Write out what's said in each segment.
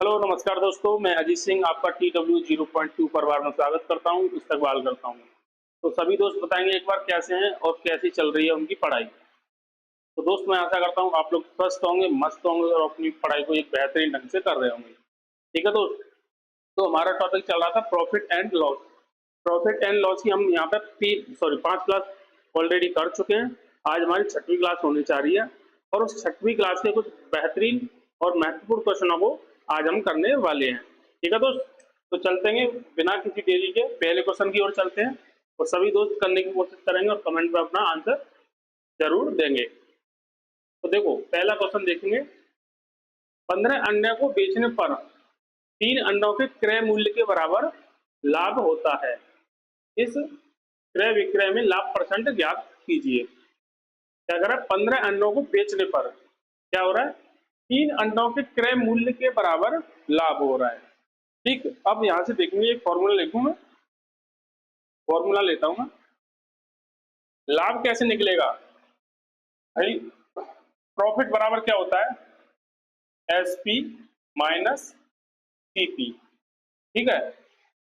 Hello नमस्कार दोस्तों, मैं अजीत सिंह आपका TW 0.2 परिवार में स्वागत करता हूँ, इस्तकबाल करता हूँ। तो सभी दोस्त बताएंगे एक बार कैसे हैं और कैसी चल रही है उनकी पढ़ाई। तो दोस्त मैं आशा करता हूँ आप लोग स्वस्थ होंगे, मस्त होंगे और अपनी पढ़ाई को एक बेहतरीन ढंग से कर रहे होंगे। ठीक है दोस्त, तो हमारा टॉपिक चल रहा था profit and loss. Profit and loss की हम यहाँ पे 5 क्लास ऑलरेडी कर चुके हैं। आज हमारी 6वीं क्लास होने जा रही है और उस 6वीं क्लास के कुछ बेहतरीन और महत्वपूर्ण क्वेश्चनों को आज हम करने वाले हैं। ठीक है दोस्त, तो चलते हैं बिना किसी देरी के पहले क्वेश्चन की ओर चलते हैं और सभी दोस्त करने की कोशिश करेंगे और कमेंट में अपना आंसर जरूर देंगे। तो देखो पहला क्वेश्चन देखेंगे, 15 अंडे को बेचने पर 3 अंडों के क्रय मूल्य के बराबर लाभ होता है। इस क्रय विक्रय में लाभ परसेंट ज्ञात कीजिए। क्या कर रहा है, 15 अंडों को बेचने पर क्या हो रहा है, 3 अंडों के क्रय मूल्य के बराबर लाभ हो रहा है। ठीक, अब यहां से देखेंगे एक फॉर्मूला लिखूंगा, फॉर्मूला लेता हूं मैं। लाभ कैसे निकलेगा भाई, प्रॉफिट बराबर क्या होता है, SP माइनस CP। ठीक है,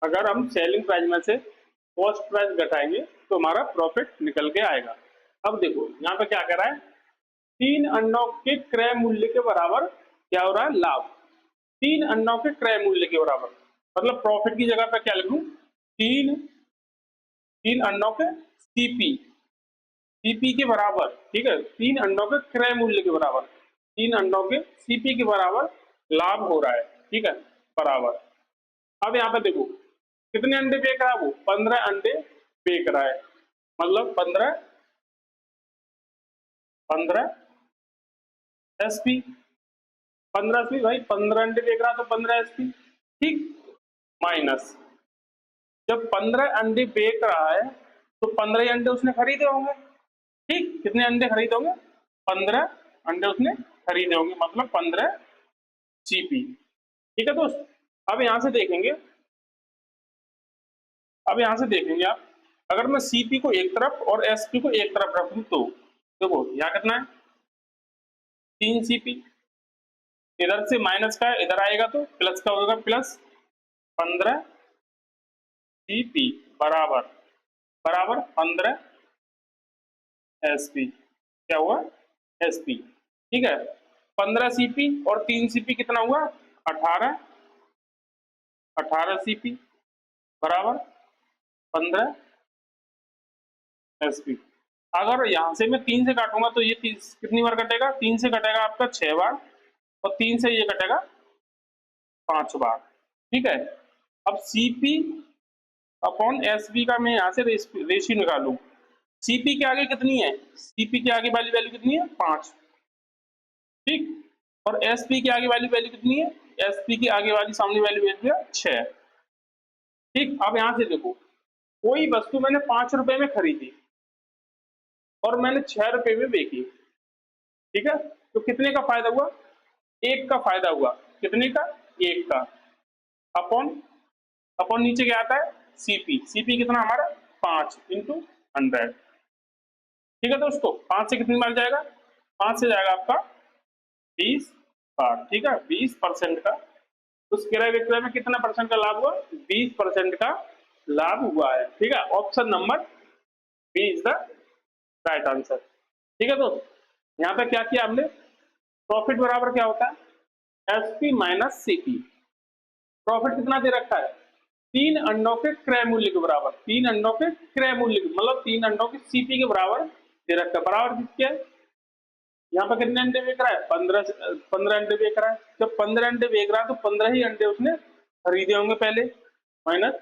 अगर हम सेलिंग प्राइस में से कॉस्ट प्राइस घटाएंगे तो हमारा प्रॉफिट निकल के आएगा। अब देखो यहाँ पे क्या कर रहा है, 3 अंडों के क्रय मूल्य के बराबर क्या हो रहा है, लाभ। 3 अंडों के क्रय मूल्य के बराबर मतलब प्रॉफिट की जगह पे क्या लिखूं, तीन 3 अंडों के सीपी के बराबर। ठीक है, 3 अंडों के क्रय मूल्य के बराबर, 3 अंडों के सीपी के बराबर लाभ हो रहा है। ठीक है, बराबर। अब यहाँ पे देखो कितने अंडे बेच रहा है वो, 15 अंडे बेच रहा है, मतलब 15 SP। 15SP भाई, 15 अंडे बेच रहा तो 15 SP। ठीक, माइनस, जब 15 अंडे बेच रहा है तो 15 ही अंडे उसने खरीदे होंगे। ठीक, कितने अंडे खरीदे होंगे, 15 अंडे उसने खरीदे होंगे, मतलब 15 CP। ठीक है दोस्त, अब यहां से देखेंगे, अब यहां से देखेंगे आप, अगर मैं CP को एक तरफ और SP को एक तरफ रखूं तो देखो यहाँ कितना है, 3 CP। इधर से माइनस का है, इधर आएगा तो प्लस का होगा, प्लस 15 CP बराबर बराबर 15 SP। क्या हुआ, SP। ठीक है, 15 CP और 3 CP कितना हुआ, 18। 18 CP बराबर 15 SP। अगर यहां से मैं 3 से काटूंगा तो ये 30 कितनी बार कटेगा, 3 से कटेगा आपका 6 बार और 3 से ये कटेगा 5 बार। ठीक है, अब CP अपॉन SP का मैं यहाँ से रेशियो निकालू। CP के आगे कितनी है, CP के आगे वाली वैल्यू कितनी है, 5। ठीक, और SP के आगे वाली वैल्यू कितनी है, SP की आगे वाली सामने वाली वैल्यू है 6। ठीक, अब यहां से देखो, कोई वस्तु मैंने 5 रुपए में खरीदी और मैंने 6 रुपए में बेची। ठीक है, तो कितने का फायदा हुआ, 1 का फायदा हुआ। कितने का, 1 का। अपॉन अपॉन नीचे क्या आता है, CP कितना हमारा, 5 × 100। ठीक है दोस्तों, 5 से कितनी बार जाएगा, 5 से जाएगा आपका 20 बार। ठीक है, 20% का, उस क्रय विक्रय में कितना परसेंट का लाभ हुआ, 20% का लाभ हुआ है। ठीक है, option number B is the right answer. ठीक है दोस्त, यहाँ पे क्या किया हमने, प्रॉफिट बराबर क्या होता है, SP माइनस CP। प्रॉफिट कितना दे रखा है, 3 अंडों के क्रय मूल्य के बराबर, 3 अंडों के क्रय मूल्य के मतलब 3 अंडों के CP के बराबर दे रखा है। बराबर किसके है, यहाँ पर कितने अंडे बेच रहा है, 15 अंडे बेच रहा है। जब 15 अंडे बेच रहा है तो 15 ही अंडे उसने खरीदे होंगे पहले, माइनस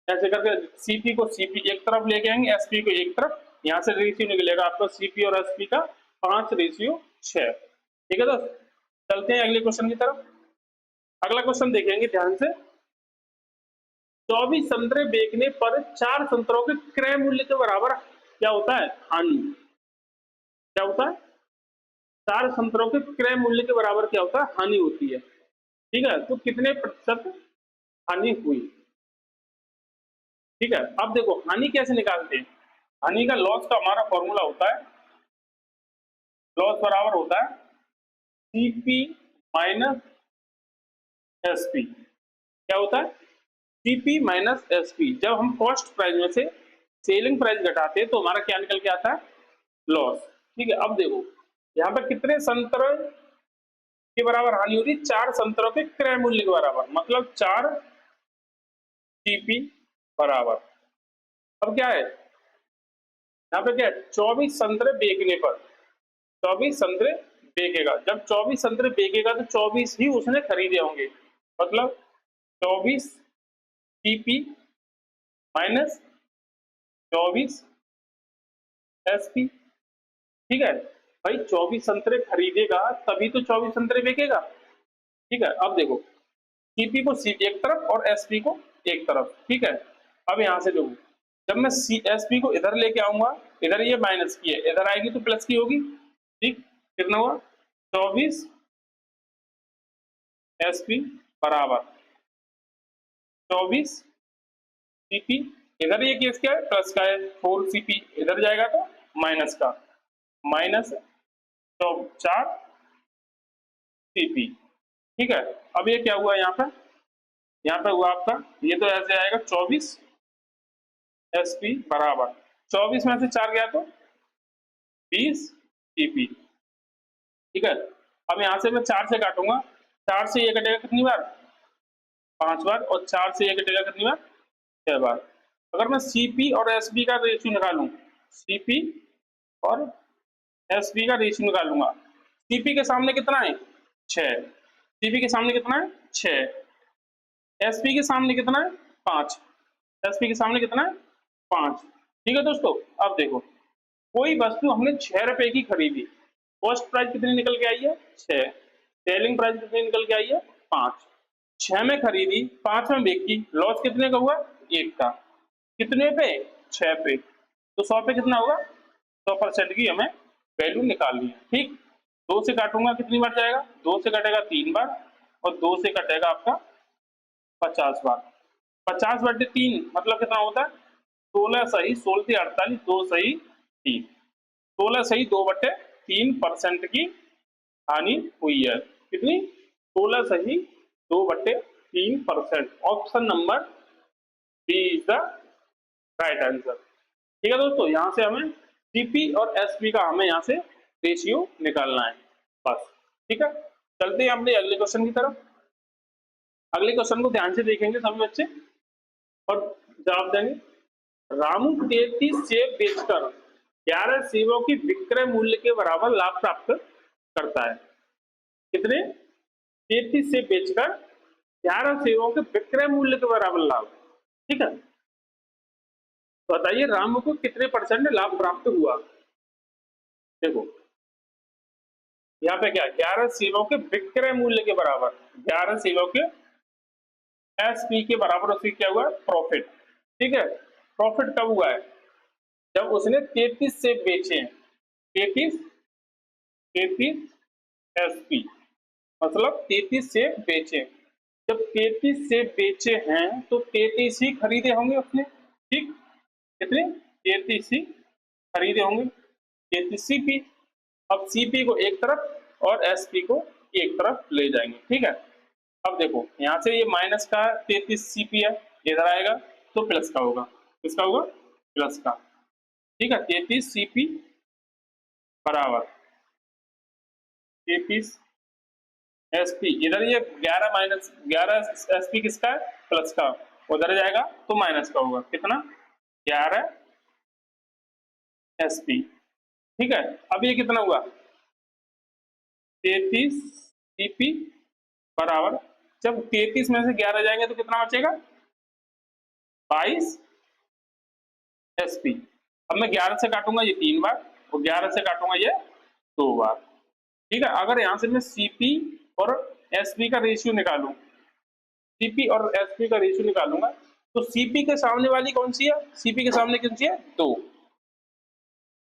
ऐसे करके CP को CP एक तरफ लेके आएंगे, SP को एक तरफ, यहाँ से रेशियो निकलेगा आपका CP और SP का 5:6। ठीक है दोस्त, चलते हैं अगले क्वेश्चन की तरफ। अगला क्वेश्चन देखेंगे ध्यान से, 24 संतरे बेचने पर 4 संतरों के क्रय मूल्य के बराबर क्या होता है, हानि। क्या होता है, 4 संतरों के क्रय मूल्य के बराबर क्या होता है, हानि होती है। ठीक है, तो कितने प्रतिशत हानि हुई। ठीक है, अब देखो हानि कैसे निकालते हैं, हानि का लॉस का हमारा फॉर्मूला होता है, लॉस बराबर होता है CP माइनस एसपी क्या होता है, सीपी माइनस एसपी। जब हम कॉस्ट प्राइस में से सेलिंग प्राइस घटाते हैं तो हमारा क्या निकल के आता है, लॉस। ठीक है, अब देखो यहाँ पर कितने संतरों के बराबर हानि हो रही, 4 संतरों के क्रय मूल्य के बराबर, मतलब 4 सीपी बराबर। अब क्या है यहाँ पे, क्या है 24 संतरे बेचने पर, 24 संतरे बेचेगा। जब 24 संतरे बेचेगा तो 24 ही उसने खरीदे होंगे, मतलब 24 सीपी माइनस 24 एसपी। ठीक है भाई, 24 संतरे खरीदेगा तभी तो 24 संतरे बेचेगा। ठीक है, अब देखो सीपी को सी एक तरफ और एसपी को एक तरफ। ठीक है, अब यहां से देखो, जब मैं सी एसपी को इधर लेके आऊंगा, इधर ये माइनस की है, इधर आएगी तो प्लस की होगी। ठीक, कितना हुआ 24 एसपी बराबर 24 सीपी। इधर ये केस क्या है, प्लस का है, 4 सीपी इधर जाएगा तो माइनस का, माइनस तो 4 सीपी। ठीक है, अब ये क्या हुआ यहाँ पे हुआ आपका, ये तो ऐसे आएगा 24 एसपी बराबर 24 में से 4 गया तो 20 सीपी। ठीक है, अब यहाँ से मैं 4 से काटूंगा, 4 से ये कटेगा कितनी बार, 5 बार, और 4 से ये कटेगा कितनी बार, 6 बार। अगर मैं सीपी और एसपी का रेशियो निकालूं, सीपी और एसपी का रेशियो निकालूंगा, सीपी के सामने कितना है 6, सीपी के सामने कितना है 6, एसपी के सामने कितना है 5, एसपी के सामने कितना है 5। ठीक है दोस्तों, अब देखो कोई वस्तु हमने 6 रुपए की खरीदी, कॉस्ट प्राइस कितनी निकल के आई है 6, सेलिंग प्राइस कितनी निकल के आई है 5। 6 में खरीदी, 5 में बेची, लॉस कितने का हुआ 1 का, कितने पे 6 पे, तो 100 पे कितना होगा 100% की हमें वैल्यू निकालनी है। ठीक, 2 से काटूंगा कितनी बार जाएगा, 2 से कटेगा 3 बार, और 2 से कटेगा आपका 50 बार। 50 बटे 3 मतलब कितना होता है 16 सही 16 से 48, 2 सही 3, 16 सही 2/3% की हानि हुई है। कितनी, 16 सही 2/3%। Option number B is the right answer. ठीक है दोस्तों, यहाँ से हमें सीपी और एसपी का हमें यहाँ से रेशियो निकालना है बस। ठीक है, चलते हैं अपने अगले क्वेश्चन की तरफ। अगले क्वेश्चन को ध्यान से देखेंगे सभी बच्चे और जवाब देंगे। रामू 33 सेब बेचकर 11 सेबों की विक्रय मूल्य के बराबर लाभ प्राप्त करता है। कितने, 33 सेब बेचकर 11 सेबों के विक्रय मूल्य के बराबर लाभ। ठीक है, तो बताइए रामू को कितने परसेंट लाभ प्राप्त हुआ। देखो यहाँ पे क्या, 11 सेबों के विक्रय मूल्य के बराबर, 11 सेबों के एसपी के बराबर उसकी क्या हुआ प्रॉफिट। ठीक है, प्रॉफिट कब हुआ है, जब उसने 33 सेब बेचे हैं, 33 एसपी मतलब 33 सेब बेचे। जब 33 सेब बेचे हैं तो 33 ही खरीदे होंगे उसने। ठीक, कितने 33 ही खरीदे होंगे, 33 सीपी। अब सीपी को एक तरफ और एसपी को एक तरफ ले जाएंगे। ठीक है, अब देखो यहाँ से ये माइनस का 33 सीपी है, इधर आएगा तो प्लस का होगा, किसका होगा प्लस का। ठीक है, 33 सीपी बराबर 33 एसपी, इधर ये 11 माइनस 11 एसपी किसका है प्लस का, उधर जाएगा तो माइनस का होगा, कितना 11 एसपी। ठीक है, अब ये कितना हुआ 33 सीपी बराबर, जब 33 में से 11 जाएंगे तो कितना बचेगा 22 एसपी। अब मैं 11 से काटूंगा ये 3 बार, और 11 से काटूंगा ये 2 बार। ठीक है, अगर यहां से मैं सीपी और एसपी का रेशियो निकालूं, सीपी और एसपी का रेशियो निकालूंगा, तो सीपी के सामने वाली कौन सी है, सीपी के सामने कौन सी है 2।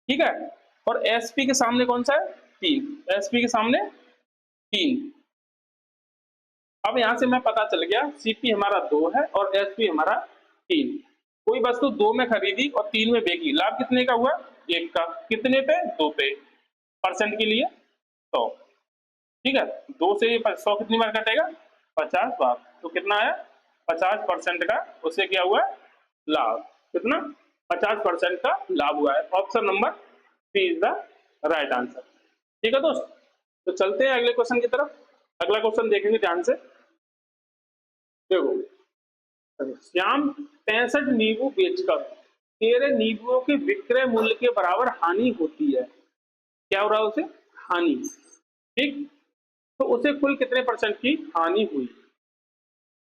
ठीक है, और एसपी के सामने कौन सा है 3, एसपी के सामने 3। अब यहां से मैं पता चल गया सीपी हमारा 2 है और एसपी हमारा 3। कोई वस्तु 2 में खरीदी और 3 में बेची, लाभ कितने का हुआ 1 का, कितने पे 2 पे, परसेंट के लिए 100। ठीक है, 2 से 100 कितनी बार कटेगा 50 बार, तो कितना आया 50% का उससे क्या हुआ लाभ, कितना 50% का लाभ हुआ है। Option number C is the right answer. ठीक है दोस्त, तो चलते हैं अगले क्वेश्चन की तरफ। अगला क्वेश्चन देखेंगे ध्यान से। देखो, श्याम 65 नींबू बेचकर 13 नींबुओं के विक्रय मूल्य के बराबर हानि होती है। क्या हो रहा है उसे हानि, ठीक, तो उसे कुल कितने परसेंट की हानि हुई।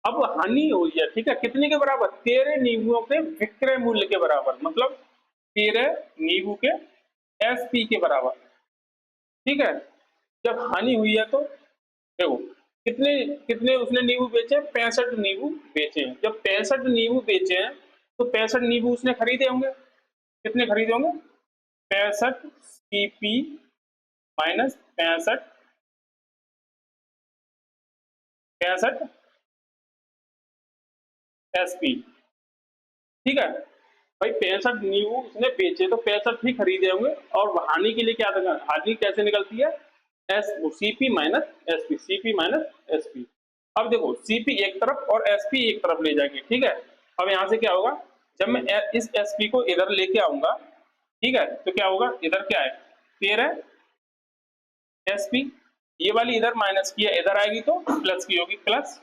अब हानि हुई है, ठीक है, कितने के बराबर 13 नींबुओं के विक्रय मूल्य के बराबर, मतलब 13 नींबू के एसपी के बराबर, ठीक है। जब हानि हुई है तो देखो कितने कितने उसने नींबू बेचे, 65 नींबू बेचे हैं। जब 65 नींबू बेचे हैं तो 65 नींबू उसने खरीदे होंगे, कितने खरीदे होंगे 65 सीपी माइनस 65 एसपी, ठीक है भाई। 65 नींबू उसने बेचे तो 65 ही खरीदे होंगे, और हानि के लिए क्या था, हानि कैसे निकलती है S CP minus SP, CP minus SP. अब देखो सीपी एक तरफ और एसपी एक तरफ ले जाएंगे, ठीक है। अब यहां से क्या होगा, जब मैं इस एसपी को इधर लेके आऊंगा, ठीक है, तो क्या होगा इधर क्या है 13 एसपी, ये वाली इधर माइनस की है, इधर आएगी तो प्लस की होगी, प्लस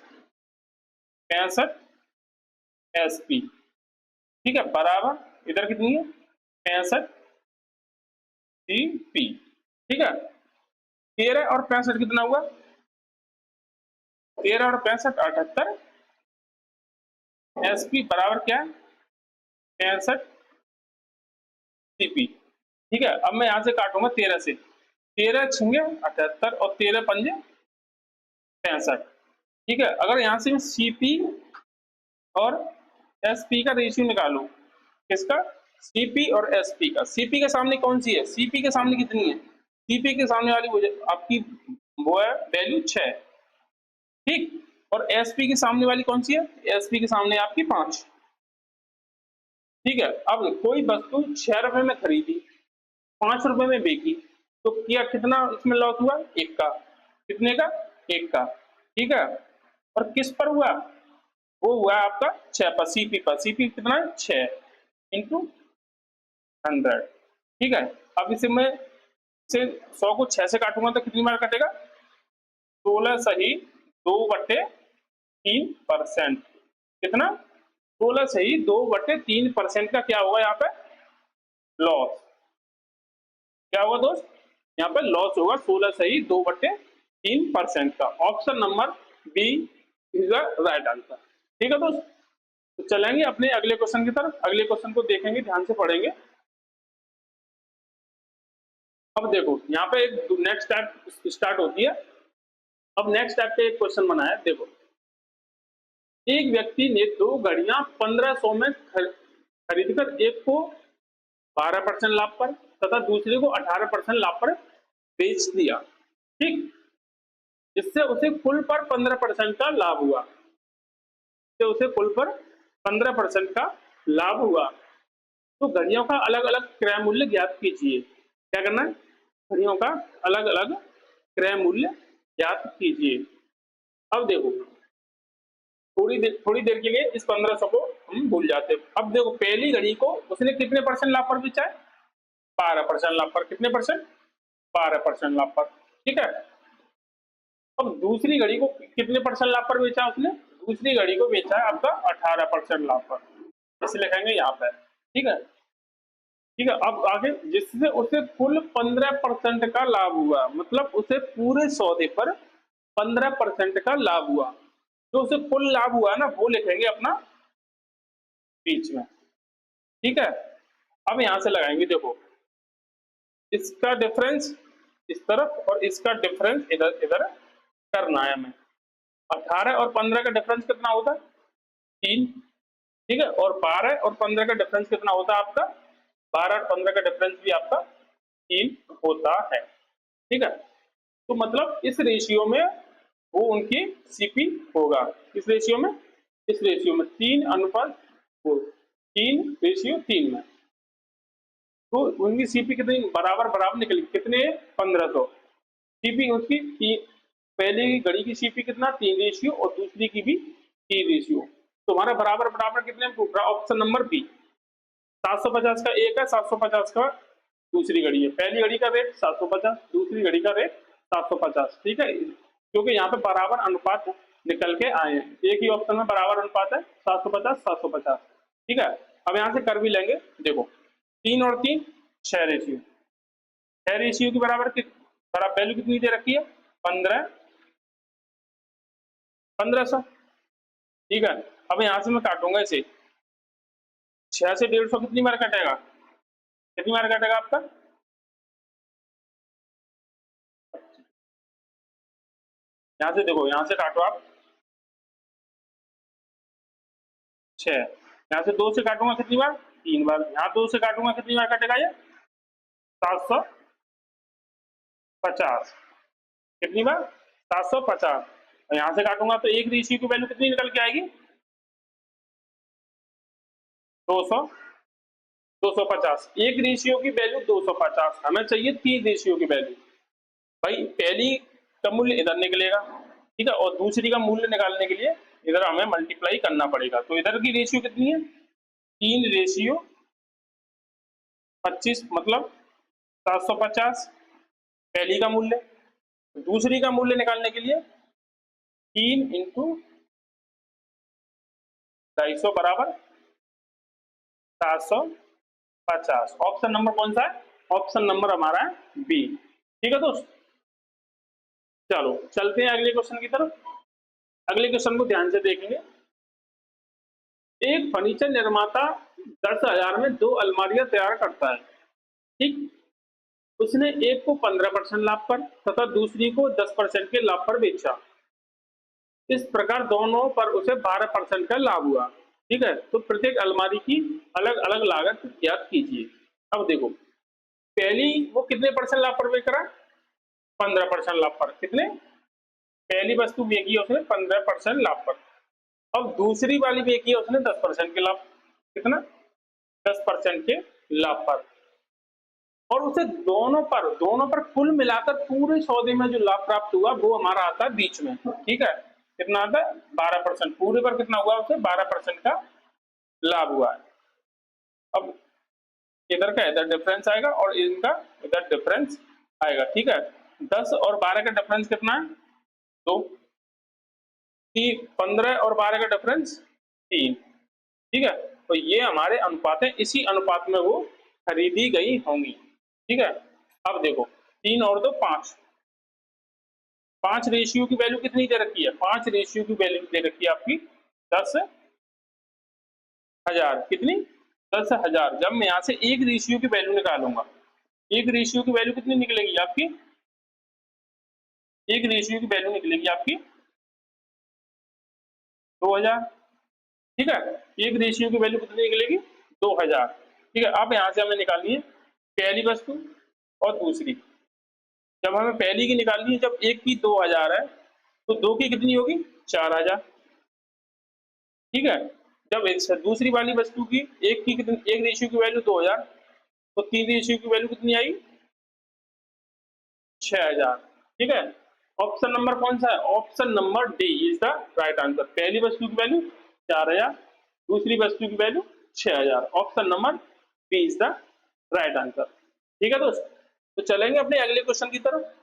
65 एसपी, ठीक है, बराबर इधर कितनी है 65 सीपी, ठीक है। 13 और 65 कितना हुआ, 13 और 65 78 एसपी बराबर क्या है 65 सीपी, ठीक है। अब मैं यहां से काटूंगा 13 से, 13 छिंगे 78 और 13 पंजे 65, ठीक है। अगर यहां से मैं सीपी और एसपी का रेशियो निकालू, किसका सीपी और एसपी का, सीपी के सामने कौन सी है, सीपी के सामने कितनी है, सीपी के सामने वाली आपकी वो है वैल्यू 6, ठीक, और एसपी के सामने वाली कौन सी है, एसपी के सामने आपकी 5, ठीक है। अब कोई वस्तु 6 रुपए में खरीदी 5 रुपए में बेची, तो क्या कितना इसमें लॉस हुआ, एक का, कितने का, एक का, ठीक है। और किस पर हुआ, वो हुआ आपका 6 पर, सीपी पर, सीपी कितना है 6 इंटू 100, ठीक है। अब इसे मैं से 100 को 6 से काटूंगा तो कितनी बार कटेगा 16 सही 2/3%, कितना 16 सही 2/3% का क्या होगा यहाँ पे लॉस, क्या होगा दोस्त यहाँ पे लॉस होगा 16 सही 2/3% का। Option number B is the right answer, ठीक है दोस्त। तो चलेंगे अपने अगले क्वेश्चन की तरफ, अगले क्वेश्चन को देखेंगे, ध्यान से पढ़ेंगे। अब देखो यहाँ पे एक नेक्स्ट टाइप स्टार्ट होती है। अब नेक्स्ट टाइप पे एक क्वेश्चन बना है, देखो एक व्यक्ति ने 2 घड़ियां 1500 में खरीदकर एक को 12% लाभ पर तथा दूसरे को 18% लाभ पर बेच दिया, ठीक, जिससे उसे कुल पर 15% का लाभ हुआ, जिससे उसे कुल पर 15% का लाभ हुआ। तो घड़ियों का अलग अलग क्रय मूल्य ज्ञात कीजिए। क्या करना है, घड़ियों का अलग अलग क्रय मूल्य ज्ञात कीजिए। अब देखो थोड़ी देर के लिए इस 1500 को हम भूल जाते हैं। अब देखो पहली घड़ी को उसने कितने परसेंट लाभ पर बेचा है 12% लाभ पर, कितने परसेंट 12% लाभ पर, ठीक है। अब दूसरी घड़ी को कितने परसेंट लाभ पर बेचा उसने, दूसरी घड़ी को बेचा है आपका 18% लाभ पर, इसे लिखेंगे यहाँ पे, ठीक है, ठीक है। अब आगे जिससे उसे कुल 15% का लाभ हुआ, मतलब उसे पूरे सौदे पर 15% का लाभ हुआ, जो उसे कुल लाभ हुआ ना वो लिखेंगे अपना बीच में, ठीक है। अब यहां से लगाएंगे, देखो इसका डिफरेंस इस तरफ और इसका डिफरेंस इधर इधर करना है हमें। 18 और 15 का डिफरेंस कितना होता है 3, ठीक है, और 12 और 15 का डिफरेंस कितना होता है आपका 12 और 15 का डिफरेंस भी आपका 3 होता है, ठीक है। तो मतलब इस रेशियो में वो उनकी सीपी होगा, इस रेशियो में 3:4 में, तो उनकी सीपी कितनी बराबर बराबर निकली, कितने 1500, सीपी उसकी पहले की घड़ी की सीपी कितना 3 और दूसरी की भी 3। तो हमारा बराबर बराबर कितने में टूट रहा है? Option number B. 750 का एक है, 750 का दूसरी घड़ी है। पहली घड़ी का रेट 750, दूसरी घड़ी का रेट 750। ठीक है, क्योंकि यहाँ पे बराबर अनुपात निकल के आए हैं। एक ही ऑप्शन में बराबर अनुपात है 750 750। ठीक है, अब यहाँ से कर भी लेंगे। देखो 3 और 3 6 रेशियो, 6 रेशियो की बराबर वैल्यू कितनी दे रखी है? 1500। ठीक है, अब यहाँ से मैं काटूंगा इसे। 6 से 150 कितनी बार कटेगा? कितनी बार कटेगा आपका? यहाँ से देखो, यहाँ से काटो आप 6, यहाँ से 2 से काटूंगा कितनी बार? 3 बार। यहाँ 2 से काटूंगा कितनी बार कटेगा ये? 750। कितनी बार? 750। और यहाँ से काटूंगा तो एक रेशियो की वैल्यू कितनी निकल के आएगी? 200 250। एक रेशियो की वैल्यू 250, हमें चाहिए 3 रेशियो की वैल्यू। भाई पहली का मूल्य इधर निकलेगा, ठीक है, और दूसरी का मूल्य निकालने के लिए इधर हमें मल्टीप्लाई करना पड़ेगा। तो इधर की रेशियो कितनी है? 3:25, मतलब 750 पहली का मूल्य। दूसरी का मूल्य निकालने के लिए 3 × 250 बराबर 750। ऑप्शन नंबर कौन सा है? ऑप्शन नंबर हमारा है बी। ठीक है दोस्त, चलो चलते हैं अगले क्वेश्चन की तरफ। अगले क्वेश्चन को ध्यान से देखेंगे। एक फर्नीचर निर्माता 10,000 में 2 अलमारियां तैयार करता है। ठीक, उसने एक को 15% लाभ पर तथा दूसरी को 10% के लाभ पर बेचा। इस प्रकार दोनों पर उसे 12% का लाभ हुआ। ठीक है, तो प्रत्येक अलमारी की अलग अलग लागत ज्ञात कीजिए। अब देखो, पहली वो कितने परसेंट लाभ पर बेच रहा है? 15% लाभ पर। कितने? पहली वस्तु बेची है उसने 15% लाभ पर। अब दूसरी वाली बेची है उसने 10% के लाभ। कितना? 10% के लाभ पर। और उसे दोनों पर कुल मिलाकर पूरे सौदे में जो लाभ प्राप्त हुआ वो हमारा आता है बीच में। ठीक है, कितना आता है? 12%। पूरे पर कितना हुआ? उसे 12% का लाभ हुआ है। अब इधर का इधर डिफरेंस आएगा और इनका इधर डिफरेंस आएगा। ठीक है, 10 और 12 का डिफरेंस कितना है? 2। 15 और 12 का डिफरेंस 3। ठीक है, तो ये हमारे अनुपात है, इसी अनुपात में वो खरीदी गई होंगी। ठीक है, अब देखो 3 और 2 5। 5 रेशियो की वैल्यू कितनी दे रखी है? 5 रेशियो की वैल्यू दे रखी है आपकी 10,000। कितनी? 10,000। जब मैं यहाँ से एक रेशियो की वैल्यू निकालूंगा, एक रेशियो की वैल्यू कितनी निकलेगी आपकी? एक रेशियो की वैल्यू निकलेगी आपकी 2,000। ठीक है, एक रेशियो की वैल्यू कितनी निकलेगी? 2,000। ठीक है, अब यहाँ से हमें निकालनी है पहली वस्तु और दूसरी। जब हमें पहली की निकालनी है, जब एक की 2,000 है तो दो की कितनी होगी? 4,000। ठीक है, जब दूसरी वाली वस्तु की एक की कितनी, एक रेशियो की वैल्यू 2,000, तो 3 रेशियो की वैल्यू कितनी आई? 6,000। ठीक है, ऑप्शन नंबर कौन सा है? Option number D is the right answer. पहली वस्तु की वैल्यू 4,000, दूसरी वस्तु की value 6,000। Option number B is the right answer. ठीक है दोस्त, तो चलेंगे अपने अगले क्वेश्चन की तरफ।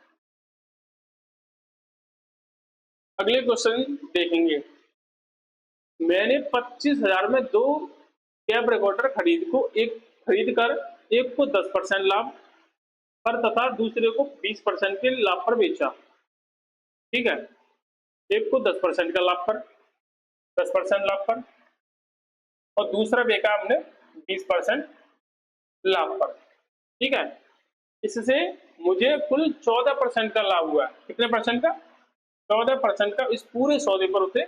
अगले क्वेश्चन देखेंगे। मैंने 25,000 में 2 कैब रिकॉर्डर खरीद कर एक को 10% लाभ पर तथा दूसरे को 20% के लाभ पर बेचा। ठीक है, एक को 10% का लाभ पर, 10% लाभ पर, और दूसरा बेचा हमने 20% लाभ पर। ठीक है, इससे मुझे कुल 14% का लाभ हुआ है। कितने परसेंट का? 14% का। इस पूरे सौदे पर उसे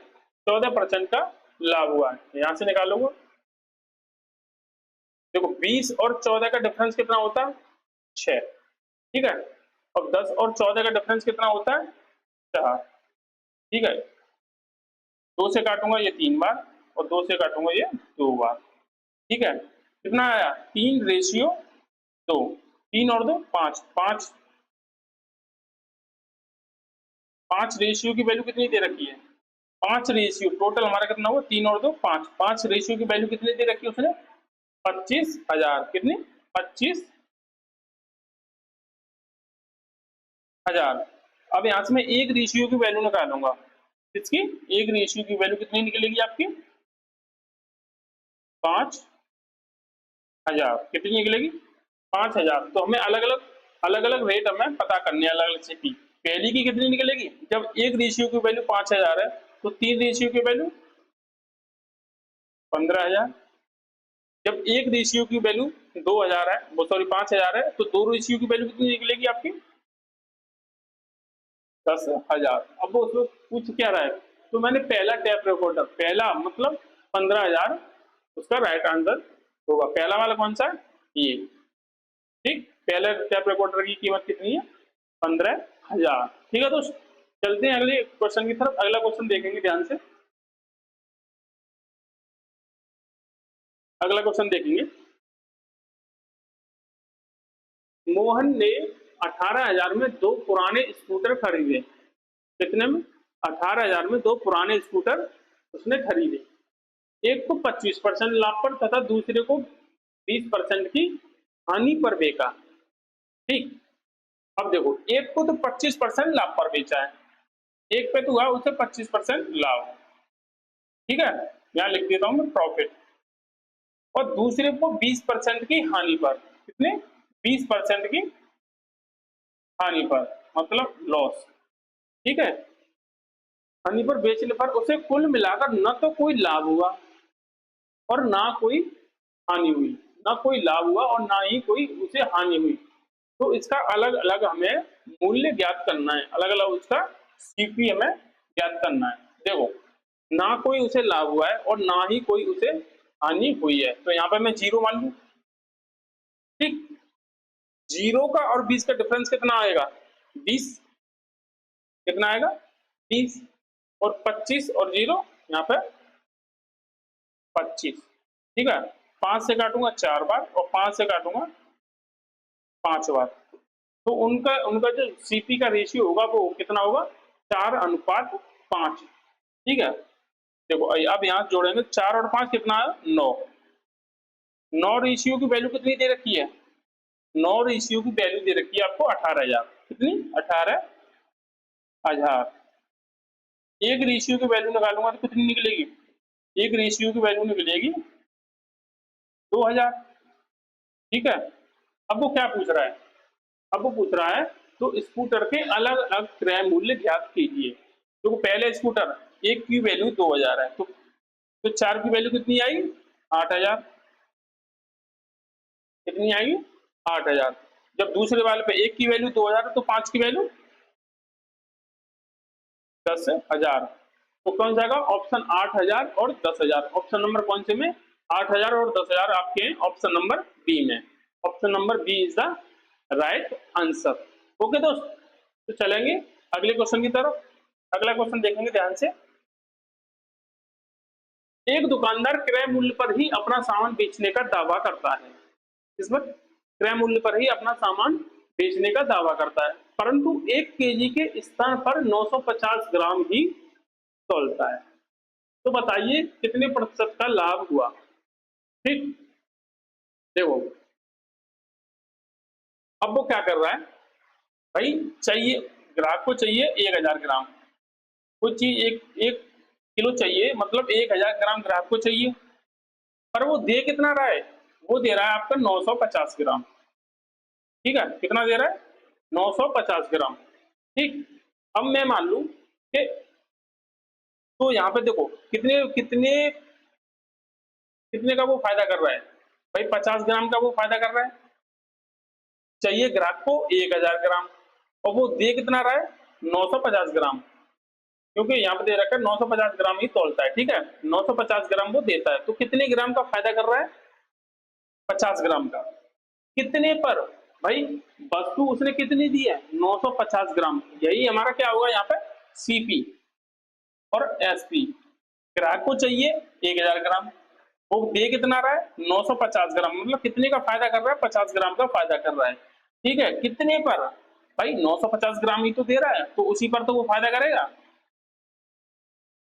14% का लाभ हुआ है। यहां से निकालूंगा। देखो 20 और 14 का डिफरेंस कितना होता है? 6। ठीक है, अब 10 और 14 का डिफरेंस कितना होता है? 4। ठीक है, 2 से काटूंगा ये 3 बार और 2 से काटूंगा ये 2 बार। ठीक है, कितना आया? 3:2। 3 और 2 5, 5 5 रेशियो की वैल्यू कितनी दे रखी है? 5 रेशियो टोटल हमारा कितना हुआ? 3 और 2 5। 5 रेशियो की वैल्यू कितनी दे रखी है उसने? 25,000। कितनी? 25,000। अब यहाँ से मैं एक रेशियो की वैल्यू निकालूंगा। किसकी? एक रेशियो की वैल्यू कितनी निकलेगी आपकी? 5,000। कितनी निकलेगी? 5,000। तो हमें अलग अलग रेट हमें पता करने हैं, अलग अलग से की। पहली की कितनी निकलेगी? जब एक रेशियो की वैल्यू 5,000 है तो 3 रेशियो की वैल्यू 15,000। जब एक रेशियो की वैल्यू 2,000 है, वो सॉरी 5,000 है, तो दो रेशियो की वैल्यू कितनी निकलेगी आपकी? 10,000। अब वो उसमें पूछ क्या रहा है? तो मैंने पहला टैप रिकॉर्डर, पहला मतलब 15,000 उसका राइट आंसर होगा। पहला वाला कौन सा है? ये। ठीक, पहले टैप रिकॉर्डर की कीमत कितनी है? 15,000। ठीक है, तो चलते हैं अगले क्वेश्चन की तरफ। अगला क्वेश्चन देखेंगे ध्यान से। अगला क्वेश्चन देखेंगे। मोहन ने 18,000 में दो पुराने स्कूटर खरीदे। कितने में? 18,000 में दो पुराने स्कूटर उसने खरीदे। एक को 25% लाभ पर तथा दूसरे को 20% की हानि पर बेचा। ठीक, अब देखो, एक को तो 25% लाभ पर बेचा है, एक पे तो हुआ उसे 25% लाभ। ठीक है, यहां लिख देता हूं मैं प्रॉफिट। और दूसरे को 20% की हानि पर। कितने? 20% की हानि पर, मतलब लॉस। ठीक है, हानि पर बेचने पर उसे कुल मिलाकर न तो कोई लाभ हुआ और ना कोई हानि हुई। ना कोई लाभ हुआ और ना ही कोई उसे हानि हुई। तो इसका अलग अलग हमें मूल्य ज्ञात करना है, अलग अलग उसका सीपी हमें ज्ञात करना है। देखो, ना कोई उसे लाभ हुआ है और ना ही कोई उसे हानि हुई है, तो यहाँ पे मैं 0 मान लू। ठीक, 0 का और 20 का डिफरेंस कितना आएगा? 20। कितना आएगा? 20। और 25 और 0 यहाँ पे 25। ठीक है, 5 से काटूंगा 4 बार और 5 से काटूंगा 5 बार। तो उनका उनका जो सीपी का रेशियो होगा वो कितना होगा? 4:5। ठीक है, देखो अब यहाँ जोड़ेंगे 4 और 5 कितना है? 9। 9 रेशियो की वैल्यू कितनी दे रखी है? 9 रेशियो की वैल्यू दे रखी है आपको 18,000। कितनी? 18,000। एक रेशियो की वैल्यू निकालूंगा तो कितनी निकलेगी? एक रेशियो की वैल्यू निकलेगी 2,000। ठीक है, अब वो क्या पूछ रहा है? अब वो पूछ रहा है तो स्कूटर के अलग अलग क्रय मूल्य ज्ञात कीजिए। तो पहले स्कूटर एक की वैल्यू 2,000 है, तो 4 की वैल्यू कितनी आएगी? 8,000। कितनी आएगी? 8,000। जब दूसरे वाले पे एक की वैल्यू 2,000 है तो 5 की वैल्यू 10,000। तो कौन सा आएगा? ऑप्शन 8,000 और 10,000। ऑप्शन नंबर कौन से में? 8,000 और 10,000 आपके ऑप्शन नंबर बी में। Option number B is the right answer. Okay दोस्त, तो चलेंगे अगले क्वेश्चन की तरफ। अगला क्वेश्चन देखेंगे ध्यान से। एक दुकानदार क्रय मूल्य पर ही अपना सामान बेचने का दावा करता है। इस पर क्रय मूल्य पर ही अपना सामान बेचने का दावा करता है, परंतु 1 केजी के स्थान पर 950 ग्राम ही तौलता है। तो बताइए कितने प्रतिशत का लाभ हुआ? ठीक, देखो, अब वो क्या कर रहा है भाई? चाहिए, ग्राहक को चाहिए 1,000 ग्राम। कुछ चीज एक एक किलो चाहिए, मतलब 1,000 ग्राम ग्राहक को चाहिए, पर वो दे कितना रहा है? वो दे रहा है आपका 950 ग्राम। ठीक है, कितना दे रहा है? 950 ग्राम। ठीक, अब मैं मान लू कि, तो यहाँ पे देखो कितने कितने कितने का वो फायदा कर रहा है भाई? 50 ग्राम का वो फायदा कर रहा है। चाहिए ग्राहक को 1,000 ग्राम और वो दे कितना रहा है? 950 ग्राम, क्योंकि यहाँ पे दे रखा है 950 ग्राम ही तौलता है। ठीक है, 950 ग्राम वो देता है, तो कितने ग्राम का फायदा कर रहा है? 50 ग्राम का। कितने पर भाई? वस्तु उसने कितनी दी है? 950 ग्राम। यही हमारा क्या होगा यहाँ पे? सीपी और एसपी। ग्राहक को चाहिए 1,000 ग्राम, वो दे कितना रहा है? 950 ग्राम, मतलब कितने का फायदा कर रहा है? 50 ग्राम का फायदा कर रहा है। ठीक है, कितने पर? भाई 950 ग्राम ही तो दे रहा है, तो उसी पर तो वो फायदा करेगा।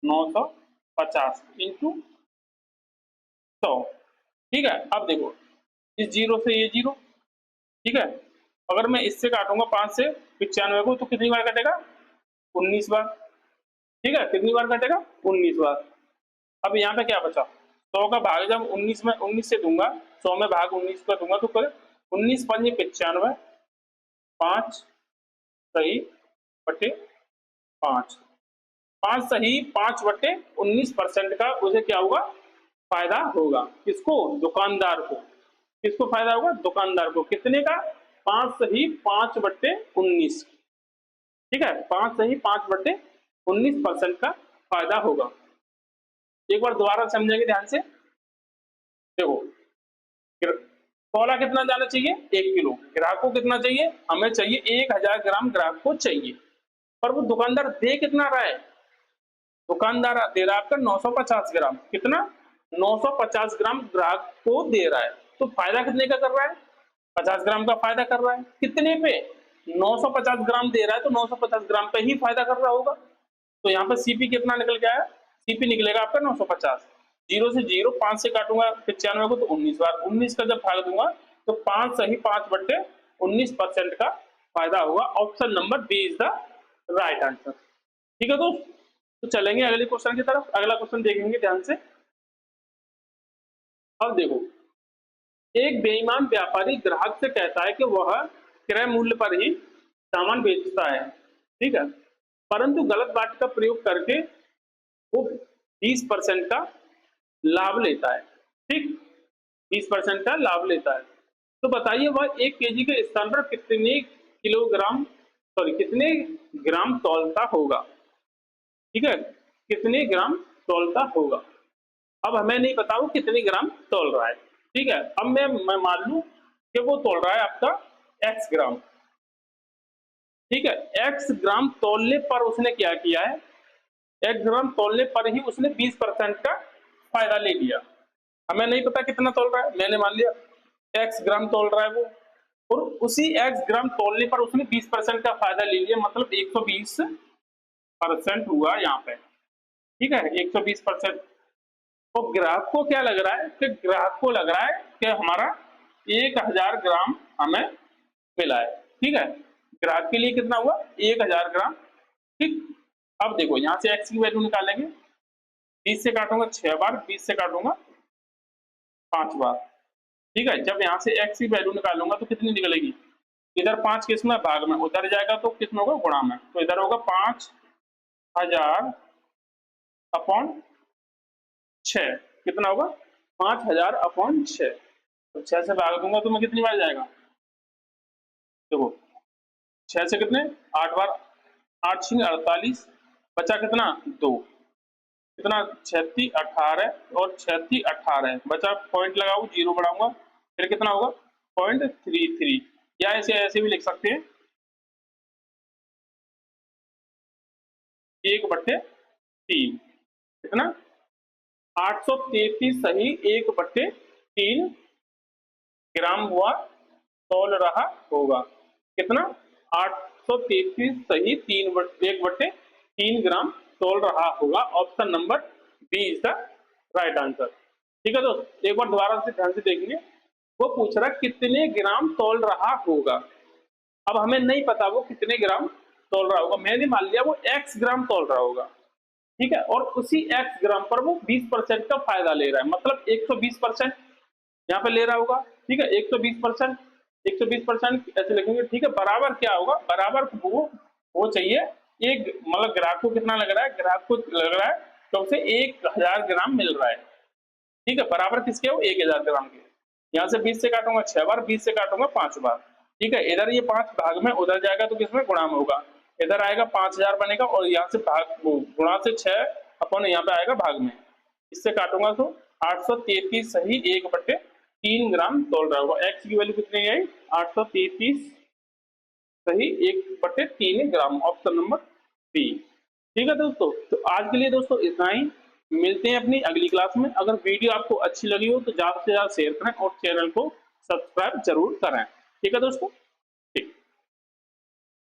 950 इंटू 100, ठीक है। अब देखो इस जीरो से ये जीरो, ठीक है। अगर मैं इससे काटूंगा 5 से 95 को, तो कितनी बार कटेगा? 19 बार, ठीक है। कितनी बार कटेगा? 19 बार। अब यहाँ पे क्या बचा? 100 का भाग जब 19 में 19 से दूंगा, 100 में भाग 19 का दूंगा, तो कर 19 पंजे 95, 5 सही बटे 5, 5 सही 5/19% का उसे क्या होगा? फायदा होगा। किसको? दुकानदार को। किसको फायदा होगा? दुकानदार को। कितने का? 5 सही 5/19, ठीक है। 5 सही 5/19% का फायदा होगा। एक बार दोबारा समझेंगे ध्यान से। देखो तोला कितना जाना चाहिए? 1 किलो। ग्राहक को कितना चाहिए? हमें चाहिए 1000 ग्राम ग्राहक को चाहिए। पर वो दुकानदार दे कितना रहा है? दुकानदार दे रहा है आपका 950 ग्राम। कितना? 950 ग्राम ग्राहक को दे रहा है। तो फायदा कितने का कर रहा है? 50 ग्राम का फायदा कर रहा है। कितने पे? 950 ग्राम दे रहा है, तो 950 ग्राम पे ही फायदा कर रहा होगा। तो यहाँ पर सीपी कितना निकल के आया? सीपी निकलेगा आपका 950। जीरो से जीरो, 5 से काटूंगा 95 को, तो 19 बार। 19 का जब भाग दूंगा तो 5 सही 5/19% का फायदा होगा। Option number B is the right answer. ठीक है दोस्त, तो चलेंगे अगले क्वेश्चन की तरफ। अगला क्वेश्चन देखेंगे ध्यान से। अब देखो, एक बेईमान व्यापारी ग्राहक से कहता है कि वह क्रय मूल्य पर ही सामान बेचता है, ठीक है, परंतु गलत बात का प्रयोग करके वो 20% का लाभ लेता है, ठीक, 20% का लाभ लेता है। तो बताइए वह 1 केजी के स्थान पर कितने किलोग्राम, सॉरी कितने ग्राम तौलता होगा, ठीक है, कितने ग्राम तौलता होगा। अब हमें नहीं पता वो कितने ग्राम तौल रहा है, ठीक है। अब मैं मान लूं कि वो तौल रहा है आपका x ग्राम, ठीक है। x ग्राम तौलने पर उसने क्या किया है? x ग्राम तौलने पर ही उसने 20% का फायदा ले लिया। हमें नहीं पता कितना तौल रहा है, मैंने मान लिया x ग्राम तौल रहा है वो, और उसी x ग्राम तौलने पर उसने 20% का फायदा ले लिया, मतलब 120% हुआ यहाँ पे, ठीक है, 120%। तो ग्राहक को क्या लग रहा है? कि ग्राहक को लग रहा है कि हमारा 1000 ग्राम हमें मिला है, ठीक है। ग्राहक के लिए कितना हुआ? 1000 ग्राम, ठीक। अब देखो यहाँ से x की वैल्यू निकालेंगे। 20 से काटूंगा 6 बार, 20 से काटूंगा 5 बार, ठीक है। जब यहाँ से x की वैल्यू निकालूंगा तो कितनी निकलेगी? इधर 5 किस में? भाग में। उधर जाएगा तो किस में होगा? गुणा में। तो इधर होगा 5000 अपॉन 6, कितना होगा? 5000 अपॉन 6। तो 6 से भाग दूंगा तो मैं कितनी बार जाएगा? देखो 6 से कितने? 8 बार, 8 6 48, बचा कितना? 2, कितना? 36 18 और 36 18 बचा, पॉइंट लगाऊ, जीरो बढ़ाऊंगा, फिर कितना होगा? 0.33, या ऐसे ऐसे भी लिख सकते हैं 1/3, कितना? 833 सही 1/3 ग्राम हुआ, तौल रहा होगा। कितना? 833 सही 1/3 ग्राम तौल रहा होगा। Option number B is the right answer. ठीक है दोस्त, एक बार दोबारा से ध्यान से देखेंगे। वो पूछ रहा कितने ग्राम तौल रहा होगा। अब हमें नहीं पता वो कितने ग्राम तौल रहा होगा, मैंने मान लिया वो x ग्राम तौल रहा होगा, ठीक है। और उसी x ग्राम पर वो 20% का फायदा ले रहा है, मतलब 120% यहाँ पे ले रहा होगा, ठीक है। 120%, 120% ऐसे लिखेंगे, ठीक है। बराबर क्या होगा? बराबर वो चाहिए एक, मतलब ग्राहक को कितना लग रहा है? ग्राहक को लग रहा है तो उसे 1000 ग्राम मिल रहा है, ठीक है। बराबर किसके हो? 1000 ग्राम के। यहाँ से 20 से काटूंगा 6 बार, 20 से काटूंगा 5 बार, ठीक है। इधर ये 5 भाग में, उधर जाएगा तो किसमें? गुणा में होगा। इधर आएगा 5000 बनेगा, और यहाँ से भाग गुणा से 6 अपन यहाँ पे आएगा भाग में। इससे काटूंगा तो 833 सही 1/3 ग्राम तौल रहा होगा। x की वैल्यू कितनी आई? 833 सही 1/3 ग्राम, ऑप्शन नंबर बी। ठीक है दोस्तों, तो आज के लिए दोस्तों इतना ही। मिलते हैं अपनी अगली क्लास में। अगर वीडियो आपको अच्छी लगी हो तो ज्यादा से ज्यादा शेयर करें और चैनल को सब्सक्राइब जरूर करें। ठीक है दोस्तों।